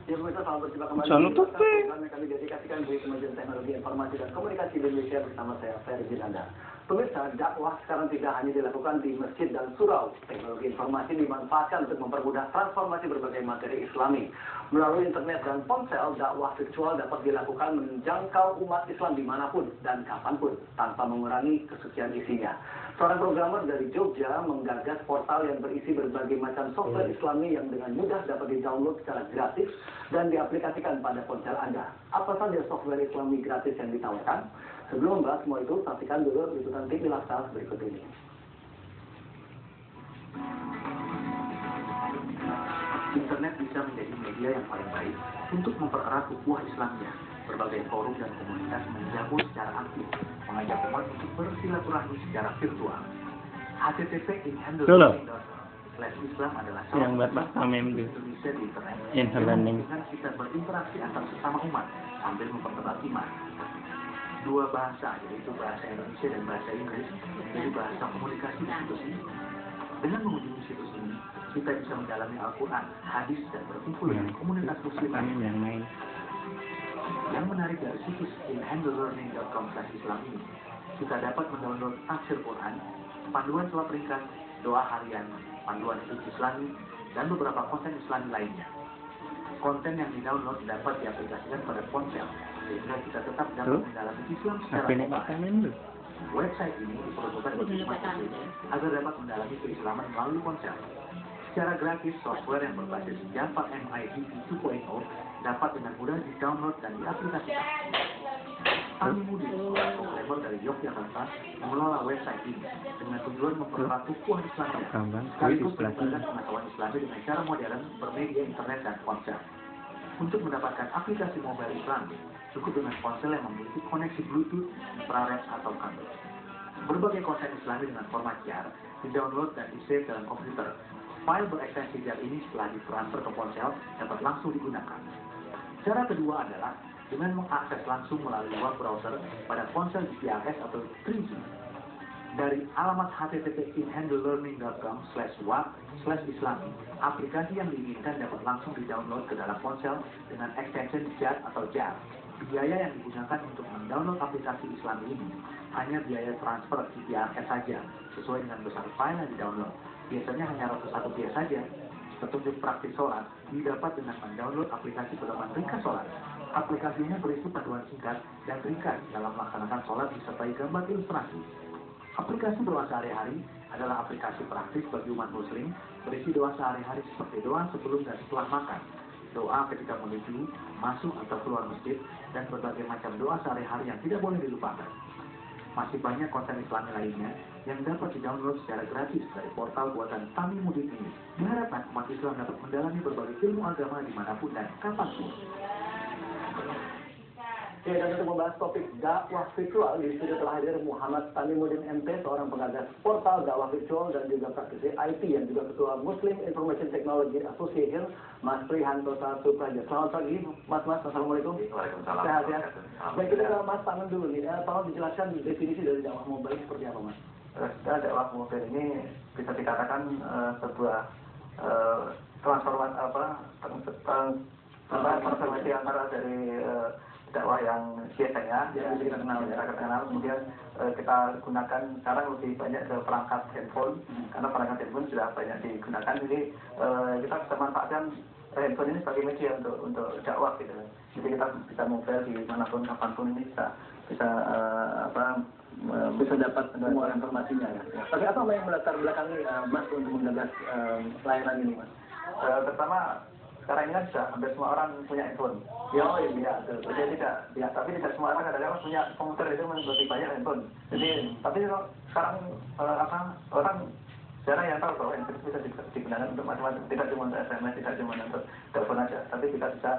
Ya, pemirsa, selamat berjumpa kembali. Jangan lupa Kami dedikasikan bagi Kementerian Teknologi Informasi dan Komunikasi Indonesia bersama saya, Ferry Jinanda. Pemirsa, dakwah sekarang tidak hanya dilakukan di masjid dan surau. Teknologi informasi dimanfaatkan untuk mempermudah transformasi berbagai materi Islami. Melalui internet dan ponsel, dakwah virtual dapat dilakukan menjangkau umat Islam dimanapun dan kapanpun, tanpa mengurangi kesucian isinya. Seorang programmer dari Jogja menggagas portal yang berisi berbagai macam software Islami yang dengan mudah dapat di-download secara gratis dan diaplikasikan pada ponsel Anda. Apa saja software Islami gratis yang ditawarkan? Sebelum membahas semua itu, saksikan dulu liputan TV Lifestyle berikut ini. Internet bisa menjadi media yang paling baik untuk mempererat ukhuwah Islamnya. Berbagai forum dan komunitas menjamu secara aktif, mengajak umat untuk bersilaturahmi secara virtual. http://inhandle.com/islam adalah yang buat Pak Tamim di Indonesia di internet yang learning dengan kita berinteraksi antar sesama umat sambil memperterat iman. Dua bahasa, yaitu bahasa Indonesia dan bahasa Inggris, menjadi bahasa komunikasi di situs ini. Dengan mengunjungi situs ini, kita bisa mendalami Al-Quran, hadis, dan berkumpul dengan komunitas muslim yang main. Yang menarik dari situs inhandlelearning.com/islam ini, kita dapat mendownload tafsir Quran, panduan sholat ringkas, doa harian, panduan hidup Islami, dan beberapa konten Islami lainnya. Konten yang didownload dapat diaplikasikan pada ponsel, sehingga kita tetap dapat mendalami Islam secara online. Website ini diperuntukkan bagi umat muslim agar dapat mendalami keislaman melalui ponsel. Secara gratis, software yang berbasis Java MIDP 2.0 dapat dengan mudah di-download dan diaplikasikan. Kami Mudi, programmer dari Yogyakarta, mengelola website ini dengan tujuan mempererat ukhuwah Islamnya, sekaligus menyebarkan pengetahuan Islami dengan cara modern bermedia internet dan ponsel. Untuk mendapatkan aplikasi mobile Islam, cukup dengan ponsel yang memiliki koneksi Bluetooth, infrared, atau kabel. Berbagai konten Islami dengan format JAR di-download dan di-save dalam komputer. File berekstensi JAR ini setelah ditransfer ke ponsel dapat langsung digunakan. Cara kedua adalah dengan mengakses langsung melalui web browser pada ponsel GPRS atau 3G. Dari alamat http://inhandlelearning.com/web/islami, aplikasi yang diinginkan dapat langsung di-download ke dalam ponsel dengan extension JAR atau JAR. Biaya yang digunakan untuk mendownload aplikasi Islami ini hanya biaya transfer GPRS saja, sesuai dengan besar file yang di-download. Biasanya hanya Rp100 saja. Petunjuk praktis sholat didapat dengan mendownload aplikasi pedoman ringkas sholat. Aplikasinya berisi panduan singkat dan ringkas dalam melaksanakan sholat disertai gambar ilustrasi. Aplikasi doa sehari-hari adalah aplikasi praktis bagi umat muslim, berisi doa sehari-hari seperti doa sebelum dan setelah makan, doa ketika menuju, masuk atau keluar masjid, dan berbagai macam doa sehari-hari yang tidak boleh dilupakan. Masih banyak konten Islami lainnya yang dapat di-download secara gratis dari portal buatan Tami Mudin ini. Diharapkan umat Islam dapat mendalami berbagai ilmu agama dimanapun dan kapanpun. Ya, dan untuk membahas topik dakwah virtual, di studio telah hadir Muhammad Tamimuddin MP, seorang pengagas portal dakwah virtual dan juga praktisi IT yang juga ketua Muslim Information Technology Association, Mas Prihanto Supraja. Selamat pagi, Mas. Assalamualaikum. Waalaikumsalam. Sehat ya. Baik, kita ke Mas Tangan dulu nih. Tolong dijelaskan definisi dari dakwah mobile seperti apa, Mas? Dakwah mobile ini bisa dikatakan sebuah transformasi antara dari dakwah yang biasanya yang kita kenal, kemudian kita gunakan sekarang lebih banyak ke perangkat handphone, karena perangkat handphone sudah banyak digunakan. Jadi kita bisa manfaatkan handphone ini sebagai media untuk dakwah gitu. Jadi kita bisa mobile di manapun kapanpun ini bisa dapat semua informasinya ya. Tapi apa yang melatar belakangi Mas untuk menggagas layanan ini, Mas? Pertama, sekarang ini kan sudah hampir semua orang punya handphone. Jadi tapi tidak semua orang kadang-kadang punya komputer itu lebih banyak handphone. Jadi tapi sekarang orang jarang yang tahu bahwa handphone bisa digunakan untuk macam-macam, tidak cuma untuk SMS, tidak cuma untuk telepon aja, tapi kita bisa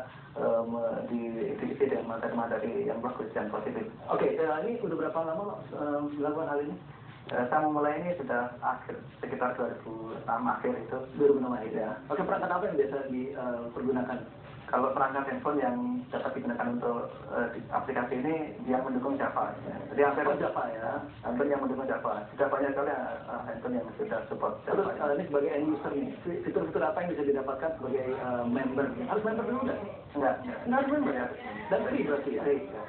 diisi dengan materi-materi yang bagus dan positif. Oke, ini udah berapa lama melakukan hal ini? Saya memulai ini sudah sekitar 2006 akhir itu. 2006 akhir ya. Oke, perangkat apa yang biasa dipergunakan? kalau perangkat handphone yang dapat digunakan untuk aplikasi ini yang mendukung Java. Jadi hampir Java ya. handphone yang mendukung Java. Sudah banyak sekali handphone yang sudah support Java. Terus ini sebagai end user nih, fitur-fitur apa yang bisa didapatkan sebagai member? Harus member dulu nggak? Enggak. Nggak harus member ya? Dan free berarti ya?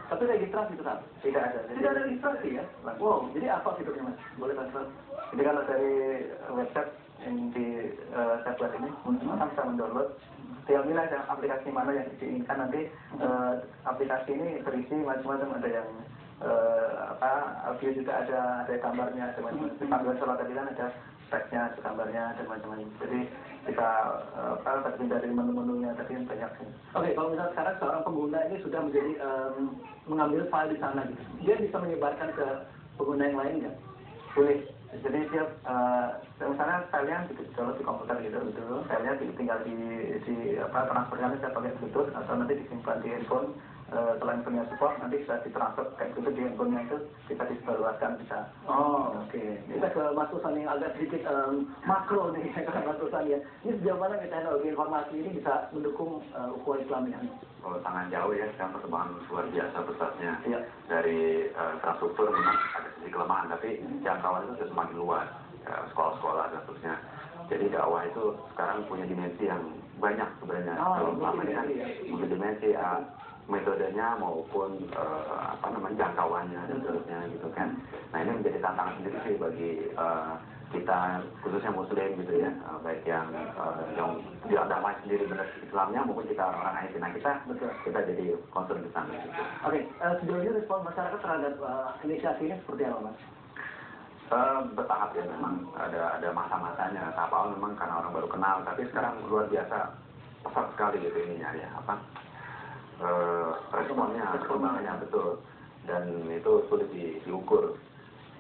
Tapi registrasi tetap? Tidak ada. Tidak ada registrasi ya? Wow, jadi apa fiturnya mas? Boleh transfer? Jadi kalau dari website yang di saya buat ini, orang bisa mendownload. Tinggal milih aja aplikasi mana yang diinginkan nanti. Aplikasi ini berisi macam-macam, ada yang audio juga ada gambarnya, ada macam-macam. Panduan sholat tadi kan ada teksnya, ada gambarnya, ada macam-macam. Jadi kita terdiri dari menu-menunya tadi banyak. Oke, kalau misalnya sekarang seorang pengguna ini sudah menjadi mengambil file di sana gitu, dia bisa menyebarkan ke pengguna yang lain nggak? Boleh. Jadi dia misalnya filenya download di komputer gitu, filenya tinggal di transfernya bisa pakai Bluetooth atau nanti disimpan di handphone. Kalau handphonenya support nanti bisa ditransfer kayak gitu di handphonenya itu bisa disebarluaskan bisa. Oh, oke. Kita ke Mas Susan yang agak sedikit makro nih, Mas Susan ya. Ini sejauh mana teknologi informasi ini bisa mendukung ukhuwah Islam ini? Oh, sangat jauh ya, sekarang perkembangan luar biasa pesatnya. Iya. Dari infrastruktur memang ada sisi kelemahan, tapi jangkauan itu sudah semakin luas, sekolah-sekolah dan seterusnya. Jadi dakwah itu sekarang punya dimensi yang banyak sebenarnya. Kalau selama ini kan punya dimensi metodenya maupun jangkauannya dan seterusnya gitu kan. Nah ini menjadi tantangan sendiri sih bagi kita khususnya Muslim gitu ya, baik yang diadamai sendiri benar Islamnya maupun kita orang IT. Nah kita jadi concern di sana gitu. Oke, sejauh ini respon masyarakat terhadap inisiasi ini seperti apa Mas? Bertahap ya, memang ada masa-masanya. Tahap awal memang karena orang baru kenal, tapi sekarang luar biasa pesat sekali gitu ininya ya, responnya, perkembangannya betul, dan itu sulit diukur.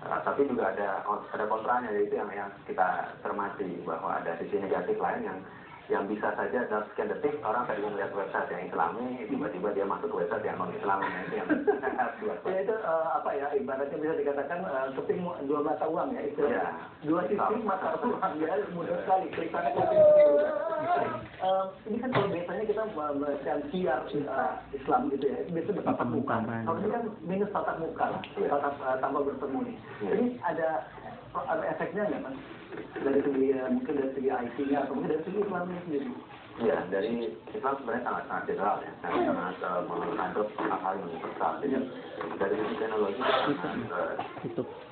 Tapi juga ada kontranya, yaitu yang kita cermati bahwa ada sisi negatif lain yang bisa saja dalam sekian detik orang tadi melihat website yang Islami, tiba-tiba dia masuk ke website yang non Islami. Nah, itu yang ya itu ibaratnya bisa dikatakan keping dua mata uang ya, istilahnya. Dua sisi mata uang ya, mudah sekali klik sana klik sini. Ini kan kalau biasanya kita melakukan siar Islam gitu ya, biasanya bertatap muka. Kalau ini kan minus tatap muka lah, tatap tanpa bertemu nih. Ini ada efeknya nggak Mas? Dari segi mungkin dari segi IT-nya atau mungkin dari segi Islamnya sendiri? Ya, dari Islam sebenarnya sangat general ya, sangat mengatur hal-hal yang universal. Jadi dari segi teknologi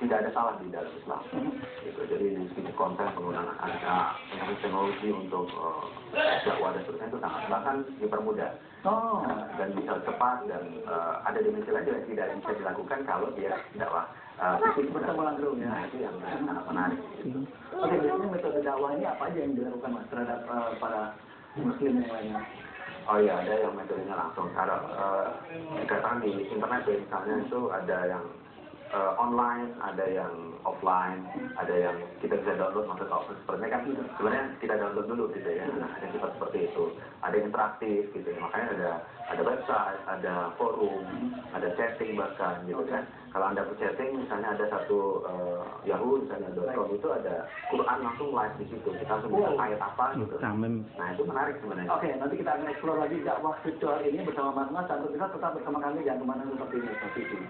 tidak ada salah di dalam Islam. Gitu. Jadi di segi konten penggunaan teknologi untuk dakwah dan seterusnya itu sangat bahkan dipermudah. Dan bisa cepat dan ada dimensi lain juga tidak bisa dilakukan kalau dia dakwah bersama langsung ya. Nah, itu yang sangat menarik. Oke, biasanya metode dakwah ini apa aja yang dilakukan Mas terhadap para Muslim yang lainnya? Oh iya, ada yang metodenya langsung. Kalau dikatakan di internet ya, misalnya itu ada yang online, ada yang offline, ada yang kita bisa download, maksud sepertinya kan sebenarnya kita download dulu gitu ya. Nah, ada sifat seperti itu, ada yang interaktif gitu ya. Makanya ada website, ada forum, ada chatting bahkan gitu kan. Kalau Anda chatting misalnya ada satu Yahoo misalnya .com itu ada Quran langsung live di situ. Kita langsung bisa ayat apa gitu. Nah, itu menarik sebenarnya. Oke, nanti kita akan explore lagi dakwah virtual ini bersama Mas dan kita tetap bersama kami, jangan kemana seperti ini.